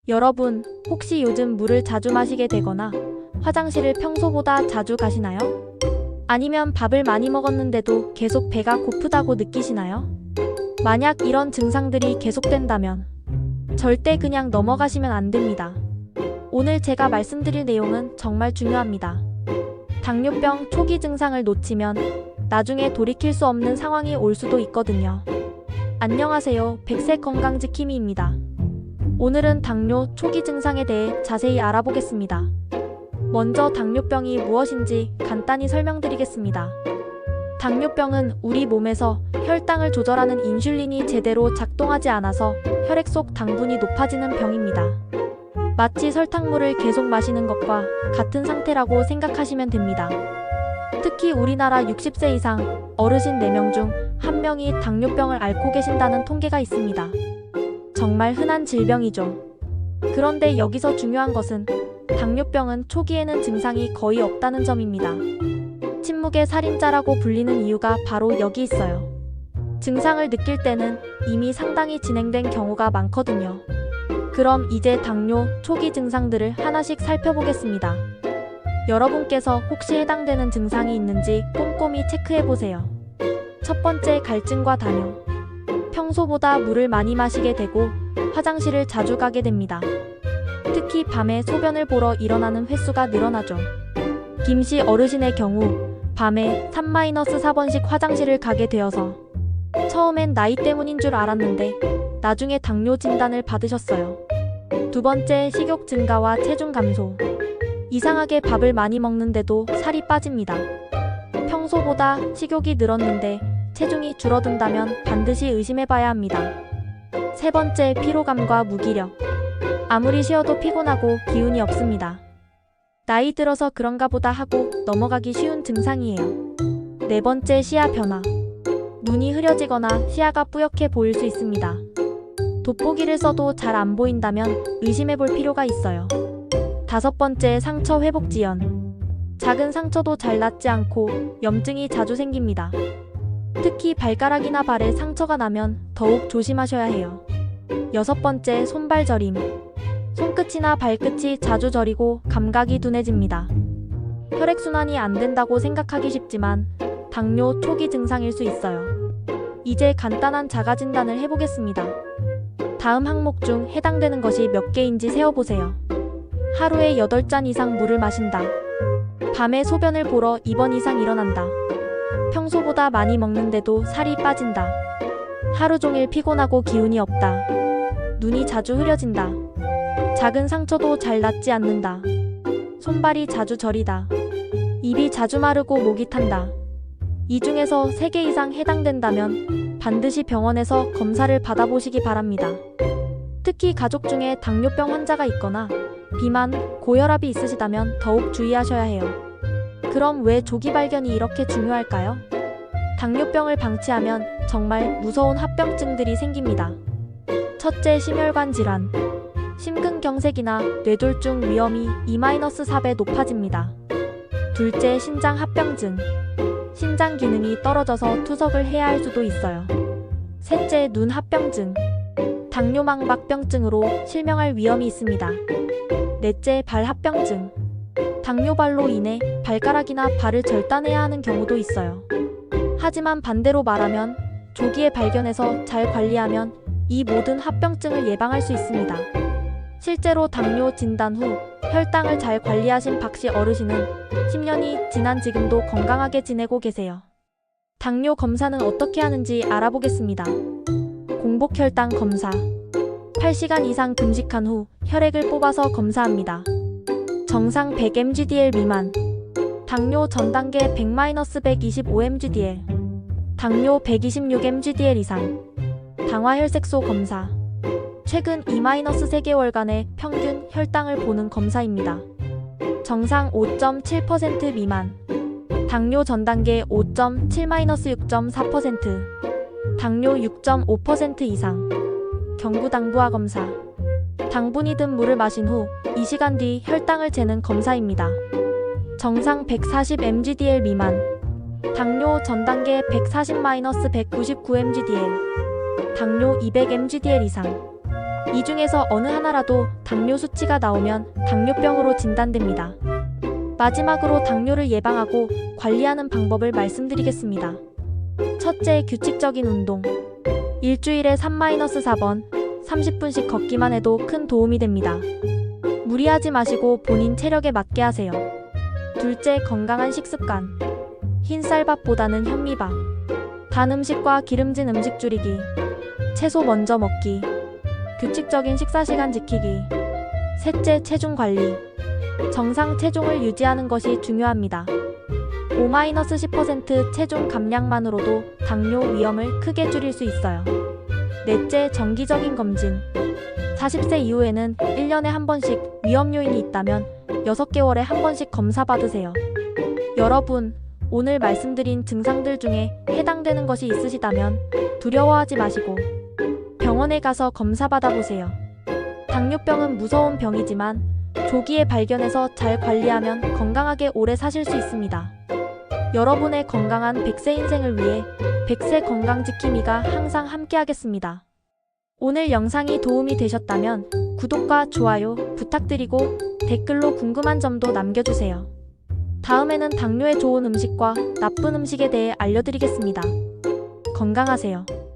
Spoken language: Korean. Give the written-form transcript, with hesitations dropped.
여러분, 혹시 요즘 물을 자주 마시게 되거나 화장실을 평소보다 자주 가시나요? 아니면 밥을 많이 먹었는데도 계속 배가 고프다고 느끼시나요? 만약 이런 증상들이 계속된다면 절대 그냥 넘어가시면 안 됩니다. 오늘 제가 말씀드릴 내용은 정말 중요합니다. 당뇨병 초기 증상을 놓치면 나중에 돌이킬 수 없는 상황이 올 수도 있거든요. 안녕하세요. 백색 건강지킴이입니다. 오늘은 당뇨 초기 증상에 대해 자세히 알아보겠습니다. 먼저 당뇨병이 무엇인지 간단히 설명드리겠습니다. 당뇨병은 우리 몸에서 혈당을 조절하는 인슐린이 제대로 작동하지 않아서 혈액 속 당분이 높아지는 병입니다. 마치 설탕물을 계속 마시는 것과 같은 상태라고 생각하시면 됩니다. 특히 우리나라 60세 이상 어르신 4명 중 1명이 당뇨병을 앓고 계신다는 통계가 있습니다. 정말 흔한 질병이죠. 그런데 여기서 중요한 것은 당뇨병은 초기에는 증상이 거의 없다는 점입니다. 침묵의 살인자라고 불리는 이유가 바로 여기 있어요. 증상을 느낄 때는 이미 상당히 진행된 경우가 많거든요. 그럼 이제 당뇨 초기 증상들을 하나씩 살펴보겠습니다. 여러분께서 혹시 해당되는 증상이 있는지 꼼꼼히 체크해보세요. 첫 번째, 갈증과 다뇨. 평소보다 물을 많이 마시게 되고 화장실을 자주 가게 됩니다. 특히 밤에 소변을 보러 일어나는 횟수가 늘어나죠. 김씨 어르신의 경우 밤에 3-4번씩 화장실을 가게 되어서 처음엔 나이 때문인 줄 알았는데 나중에 당뇨 진단을 받으셨어요. 두 번째, 식욕 증가와 체중 감소. 이상하게 밥을 많이 먹는데도 살이 빠집니다. 평소보다 식욕이 늘었는데 체중이 줄어든다면 반드시 의심해봐야 합니다. 세 번째, 피로감과 무기력. 아무리 쉬어도 피곤하고 기운이 없습니다. 나이 들어서 그런가 보다 하고 넘어가기 쉬운 증상이에요. 네 번째, 시야 변화. 눈이 흐려지거나 시야가 뿌옇게 보일 수 있습니다. 돋보기를 써도 잘 안 보인다면 의심해볼 필요가 있어요. 다섯 번째, 상처 회복 지연. 작은 상처도 잘 낫지 않고 염증이 자주 생깁니다. 특히 발가락이나 발에 상처가 나면 더욱 조심하셔야 해요. 여섯 번째, 손발 저림. 손끝이나 발끝이 자주 저리고 감각이 둔해집니다. 혈액순환이 안 된다고 생각하기 쉽지만 당뇨 초기 증상일 수 있어요. 이제 간단한 자가진단을 해보겠습니다. 다음 항목 중 해당되는 것이 몇 개인지 세어보세요. 하루에 8잔 이상 물을 마신다. 밤에 소변을 보러 2번 이상 일어난다. 평소보다 많이 먹는데도 살이 빠진다. 하루 종일 피곤하고 기운이 없다. 눈이 자주 흐려진다. 작은 상처도 잘 낫지 않는다. 손발이 자주 저리다. 입이 자주 마르고 목이 탄다. 이 중에서 3개 이상 해당된다면 반드시 병원에서 검사를 받아보시기 바랍니다. 특히 가족 중에 당뇨병 환자가 있거나 비만, 고혈압이 있으시다면 더욱 주의하셔야 해요. 그럼 왜 조기 발견이 이렇게 중요할까요? 당뇨병을 방치하면 정말 무서운 합병증들이 생깁니다. 첫째, 심혈관 질환. 심근경색이나 뇌졸중 위험이 2-4배 높아집니다. 둘째, 신장 합병증. 신장 기능이 떨어져서 투석을 해야 할 수도 있어요. 셋째, 눈 합병증. 당뇨망막병증으로 실명할 위험이 있습니다. 넷째, 발 합병증. 당뇨발로 인해 발가락이나 발을 절단해야 하는 경우도 있어요. 하지만 반대로 말하면 조기에 발견해서 잘 관리하면 이 모든 합병증을 예방할 수 있습니다. 실제로 당뇨 진단 후 혈당을 잘 관리하신 박씨 어르신은 10년이 지난 지금도 건강하게 지내고 계세요. 당뇨 검사는 어떻게 하는지 알아보겠습니다. 공복 혈당 검사. 8시간 이상 금식한 후 혈액을 뽑아서 검사합니다. 정상 100mg/dL 미만. 당뇨 전 단계 100-125mg/dL. 당뇨 126mg/dL 이상. 당화혈색소 검사. 최근 2-3개월간의 평균 혈당을 보는 검사입니다. 정상 5.7% 미만. 당뇨 전 단계 5.7-6.4%. 당뇨 6.5% 이상. 경구당부화 검사. 당분이 든 물을 마신 후 2시간 뒤 혈당을 재는 검사입니다. 정상 140mg/dL 미만. 당뇨 전 단계 140-199mg/dL. 당뇨 200mg/dL 이상. 이 중에서 어느 하나라도 당뇨 수치가 나오면 당뇨병으로 진단됩니다. 마지막으로 당뇨를 예방하고 관리하는 방법을 말씀드리겠습니다. 첫째, 규칙적인 운동. 일주일에 3-4번 30분씩 걷기만 해도 큰 도움이 됩니다. 무리하지 마시고 본인 체력에 맞게 하세요. 둘째, 건강한 식습관. 흰쌀밥보다는 현미밥. 단 음식과 기름진 음식 줄이기. 채소 먼저 먹기. 규칙적인 식사 시간 지키기. 셋째, 체중 관리. 정상 체중을 유지하는 것이 중요합니다. 5-10% 체중 감량만으로도 당뇨 위험을 크게 줄일 수 있어요. 넷째, 정기적인 검진. 40세 이후에는 1년에 한 번씩 위험 요인이 있다면 6개월에 한 번씩 검사 받으세요. 여러분, 오늘 말씀드린 증상들 중에 해당되는 것이 있으시다면 두려워하지 마시고 병원에 가서 검사 받아보세요. 당뇨병은 무서운 병이지만 조기에 발견해서 잘 관리하면 건강하게 오래 사실 수 있습니다. 여러분의 건강한 100세 인생을 위해 100세 건강지킴이가 항상 함께하겠습니다. 오늘 영상이 도움이 되셨다면 구독과 좋아요 부탁드리고 댓글로 궁금한 점도 남겨주세요. 다음에는 당뇨에 좋은 음식과 나쁜 음식에 대해 알려드리겠습니다. 건강하세요.